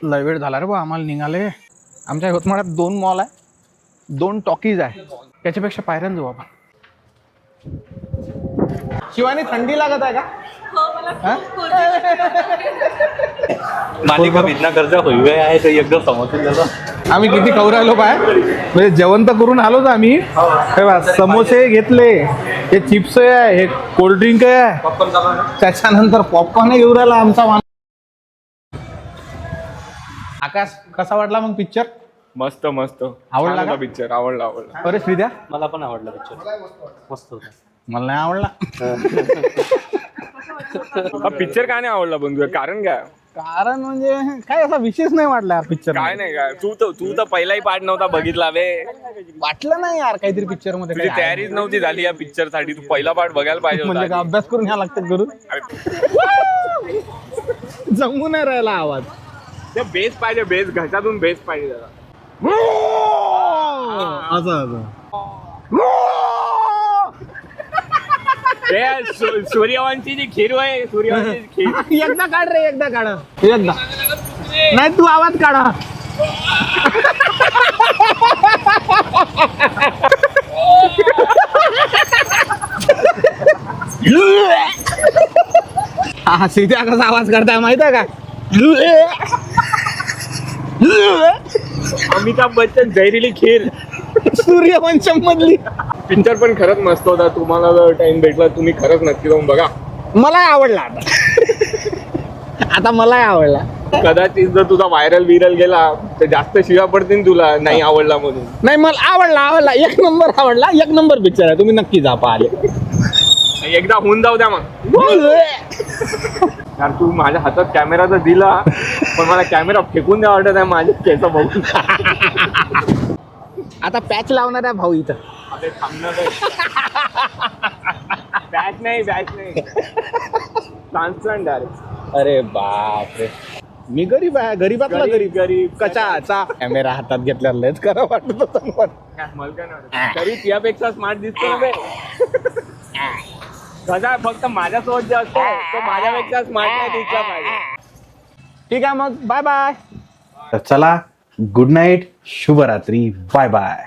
लय वेळ झाला रे बा आम्हाला निघाले. आमच्या यवतमाळात 2 मॉल आहे, 2 टॉकीज आहे. त्याच्यापेक्षा पायऱ्यान जाऊ आपण. शिवानी थंडी लागत आहे का? मालिका इतना खर्चा होई गया आहे तो एकदम समोसे झालं. आम्ही किती खाऊ राहिलो पाय, म्हणजे जेवण तर करून आलोच आम्ही. हे बा समोसे घेतले, हे चिप्स आहे, हे कोल्ड्रिंक आहे, त्याच्यानंतर पॉपकॉर्न घेऊन राहिला आमचा. आकाश कसा वाटला मग पिक्चर? मस्त मस्त आवडला का पिक्चर? आवडला. अरे श्रीद्या, मला पण आवडला पिक्चर, मस्त होता. मला नाही आवडला. हा पिक्चर काय नाही आवडला पण तुला कारण काय? कारण म्हणजे काय असा विशेष नाही वाटला पिक्चर. काय नाही काय तू तर पहिलाही पार्ट नव्हता बघितला बे. वाटलं नाही यार काहीतरी पिक्चर मध्ये तुझी तयारीच नव्हती झाली या पिक्चर साठी. तू पहिला पार्ट बघायला पाहिजे म्हणजे का अभ्यास करून घ्या लागतात करून. जमू नाही राहिला आवाज. ते बेस पाहिजे, बेस घशातून बेस पाहिजे जरा. असं सूर्यवंशीची खीर होय, सूर्यवंशीची खीर. एकदा काढ रे, एकदा काढ, एकदा नाही तू आवाज काढा. हा सीधा कसा आवाज काढताय माहित आहे का? अमिताभ बच्चन जहरीली खीर. सूर्यवंशम मधली. पिक्चर पण खरंच मस्त होता. तुम्हाला जर टाइम भेटला तुम्ही खरंच नक्की जाऊन बघा. मला आवडला आता मला आवडला. कदाचित जर तुझा व्हायरल गेला तर जास्त शिव्या पडतील तुला नाही आवडला म्हणून. नाही मला आवडला, 1 नंबर आवडला, 1 नंबर पिक्चर आहे. तुम्ही नक्की जा पाहिले. एकदा होऊन जाऊ द्या मग. यार तू माझ्या हातात कॅमेरा तर दिला पण मला कॅमेरा फेकून द्या वाटत आहे माझे केस बघून. आता पॅच लावणार आहे भाऊ इथं. अबे थांबणार बॅच नाही ट्रान्सप्लांट डायरेक्ट. अरे बाप रे, मी गरीब आहे, गरीबातला गरीब. कशाचा कॅमेरा हातात घेतल्यावर लयच करा वाटत होतं पण. मला काय नाही तरी त्यापेक्षा स्मार्ट दिसतो ना बे. कसा फक्त माझ्यासोबत जे असतो तो माझ्यापेक्षा स्मार्ट नाही दिसला पाहिजे. ठीक आहे मग, बाय बाय. चला, गुड नाईट, शुभरात्री, बाय बाय.